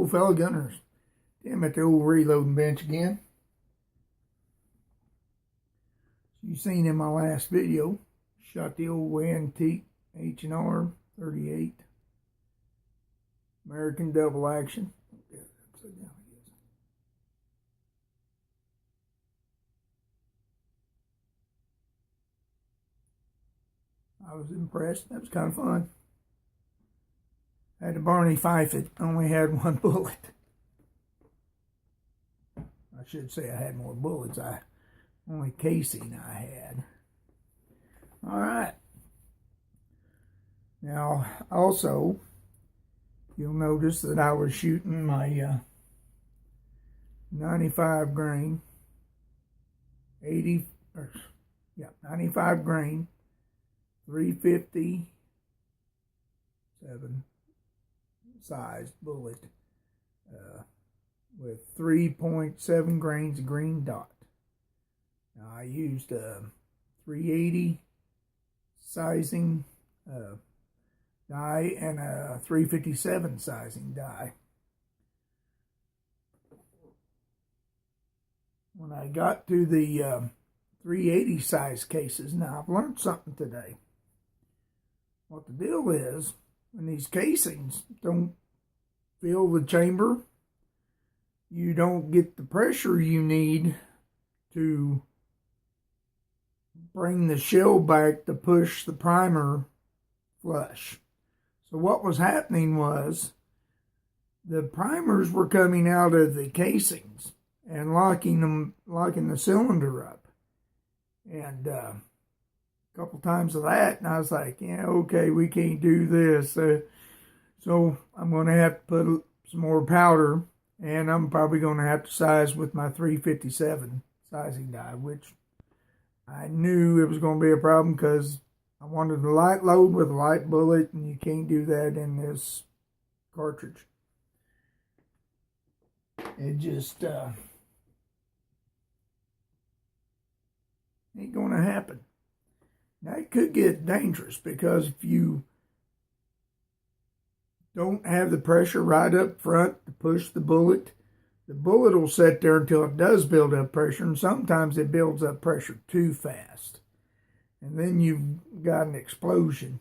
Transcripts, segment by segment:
Hello, fellow gunners. I'm at the old reloading bench again. You seen in my last video, shot the old antique H&R 38 American double action. I was impressed. That was kind of fun. I had to Barney Fife it. Only had one bullet. I should say I had more bullets. Only casing I had. All right. Now, also, you'll notice that I was shooting my 95 grain, 95 grain, 357 size bullet with 3.7 grains of green dot. Now I used a 380 sizing die and a 357 sizing die. When I got to the 380 size cases, now I've learned something today. What the deal is, when these casings don't fill the chamber, you don't get the pressure you need to bring the shell back to push the primer flush. So what was happening was the primers were coming out of the casings and locking the cylinder up. And a couple times of that, and I was like, yeah, okay, we can't do this. So I'm going to have to put some more powder, and I'm probably going to have to size with my 357 sizing die, which I knew it was going to be a problem because I wanted a light load with a light bullet, and you can't do that in this cartridge. It just ain't going to happen. Now, it could get dangerous because if you don't have the pressure right up front to push the bullet will sit there until it does build up pressure, and sometimes it builds up pressure too fast. And then you've got an explosion.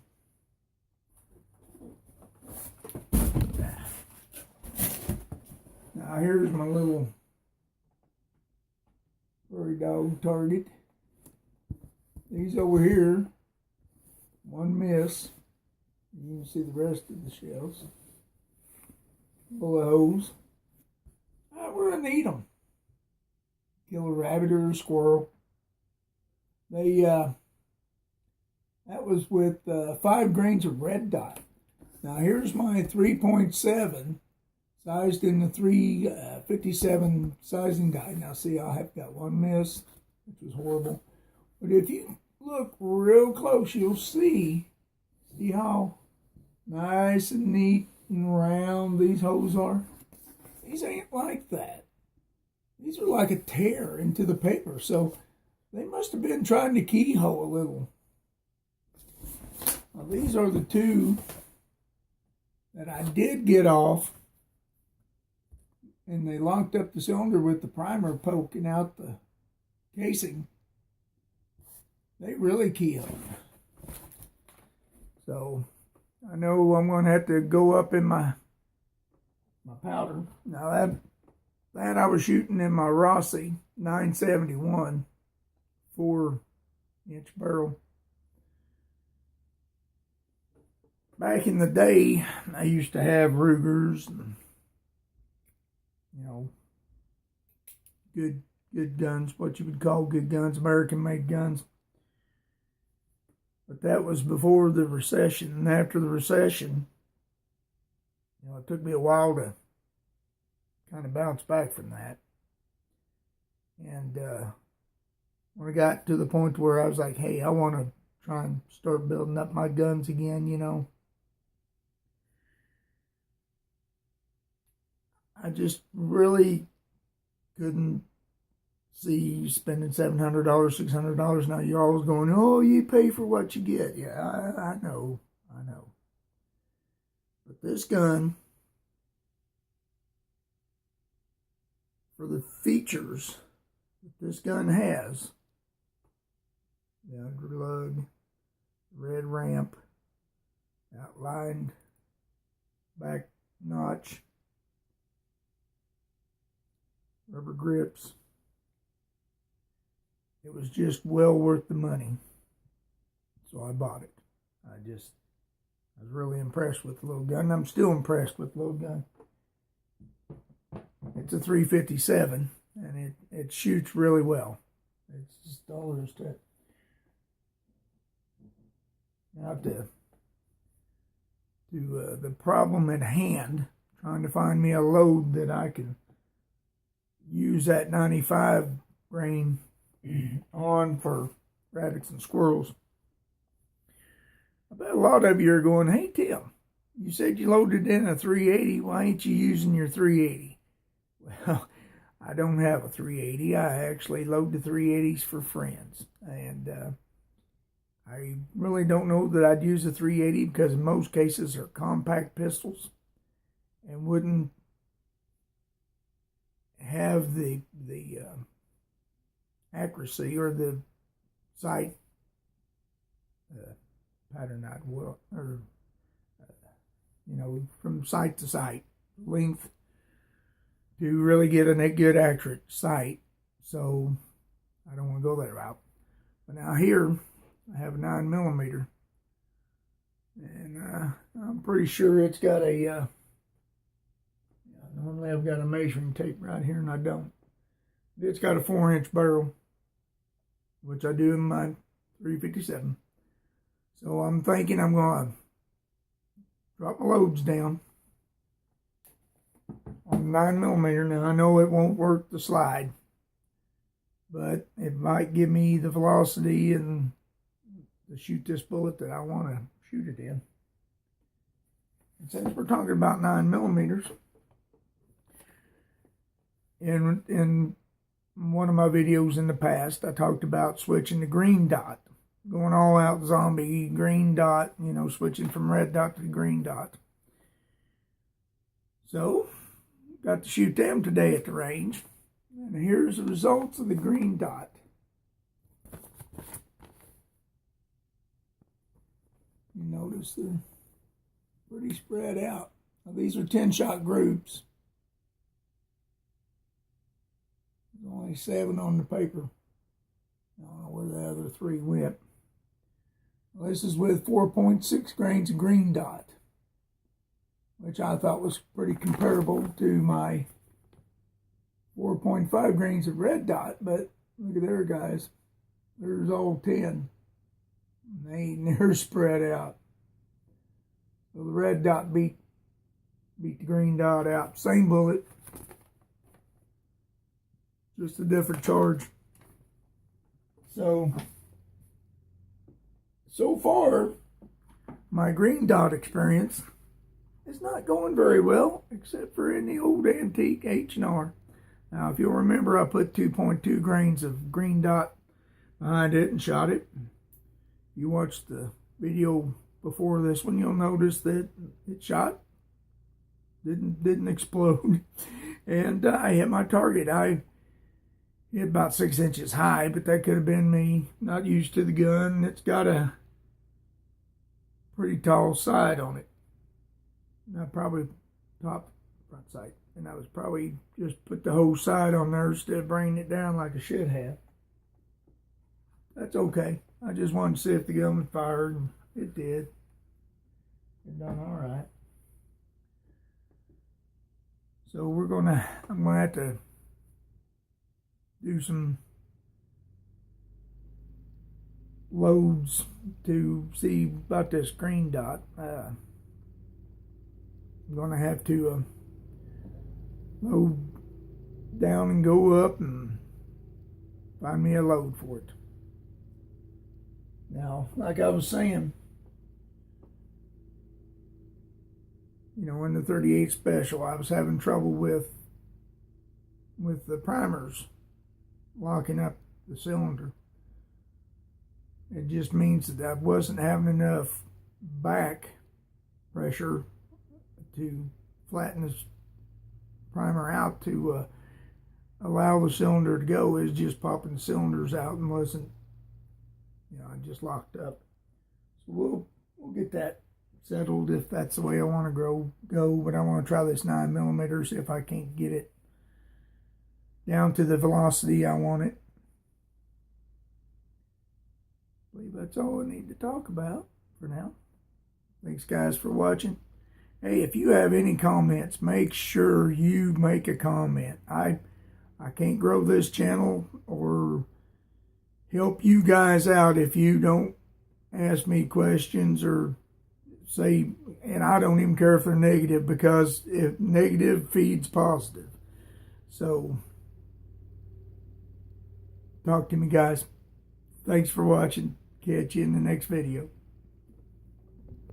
Now, here's my little prairie dog target. These over here, one miss. You can see the rest of the shells. Full of holes. We're going to need them. Kill a rabbit or a squirrel. That was with 5 grains of red dot. Now here's my 3.7 sized in the 357 sizing die. Now see, I have got one miss, which was horrible. But if you look real close, you'll see how nice and neat and round these holes are. These ain't like that. These are like a tear into the paper. So they must have been trying to keyhole a little. Now these are the two that I did get off, and they locked up the cylinder with the primer poking out the casing. They really keyhole. So I know I'm going to have to go up in my powder. Now that I was shooting in my Rossi 971 4-inch barrel. Back in the day, I used to have Rugers and, good guns, what you would call good guns, American-made guns. But that was before the recession, and after the recession, it took me a while to kind of bounce back from that. And when I got to the point where I was like, hey, I want to try and start building up my guns again, I just really couldn't see spending $700, $600. Now you're always going, oh, you pay for what you get. Yeah, I know. But this gun for the features that this gun has. The underlug, red ramp, outlined back notch, rubber grips. It was just well worth the money. So I bought it. I was really impressed with the little gun. I'm still impressed with the little gun. It's a 357 and it shoots really well. It's just all there is to it. Now to the problem at hand, trying to find me a load that I can use that 95 grain on for rabbits and squirrels. I bet a lot of you are going, hey Tim, you said you loaded in a 380. Why ain't you using your 380? Well, I don't have a 380. I actually load the 380s for friends. And I really don't know that I'd use a 380 because in most cases they're compact pistols and wouldn't have the accuracy or the sight pattern I'd will, or from sight to sight, length, to really get a good accurate sight. So I don't want to go that route. But now here I have a 9mm, and I'm pretty sure it's got a. Normally I've got a measuring tape right here, and I don't. It's got a 4-inch barrel, which I do in my 357. So I'm thinking I'm going to drop my loads down on 9mm. Now I know it won't work the slide, but it might give me the velocity and to shoot this bullet that I want to shoot it in. And since we're talking about 9mm, in one of my videos in the past, I talked about switching to green dot, going all out zombie, green dot, switching from red dot to green dot. So, got to shoot them today at the range. And here's the results of the green dot. You notice they're pretty spread out. Now, these are 10-shot groups. There's only 7 on the paper. I don't know where the other 3 went. Well, this is with 4.6 grains of green dot, which I thought was pretty comparable to my 4.5 grains of red dot. But look at there, guys. There's all 10. They ain't near spread out. So the red dot beat the green dot out. Same bullet, just a different charge. So far, my green dot experience is not going very well, except for in the old antique H&R. Now, if you'll remember, I put 2.2 grains of green dot behind it and shot it. If you watched the video before this one, you'll notice that it shot, didn't explode, and I hit my target. I hit about 6 inches high, but that could have been me not used to the gun. It's got a pretty tall sight on it. Now, probably top front sight, and I was probably just put the whole sight on there instead of bringing it down like I should have. That's okay. I just wanted to see if the gun would fire, and it did. It done all right. So I'm gonna have to do some loads to see about this green dot. I'm gonna have to load down and go up and find me a load for it. Now, like I was saying, in the 38 Special, I was having trouble with the primers locking up the cylinder. It just means that I wasn't having enough back pressure to flatten this primer out to allow the cylinder to go is just popping cylinders out and wasn't, I just locked up. So we'll get that settled if that's the way I want to go. But I want to try this 9mm, see if I can't get it down to the velocity I want it. I believe that's all I need to talk about for now. Thanks, guys, for watching. Hey, if you have any comments, make sure you make a comment. I can't grow this channel or help you guys out if you don't ask me questions or say, and I don't even care if they're negative, because if negative feeds positive. So, talk to me, guys. Thanks for watching. Catch you in the next video.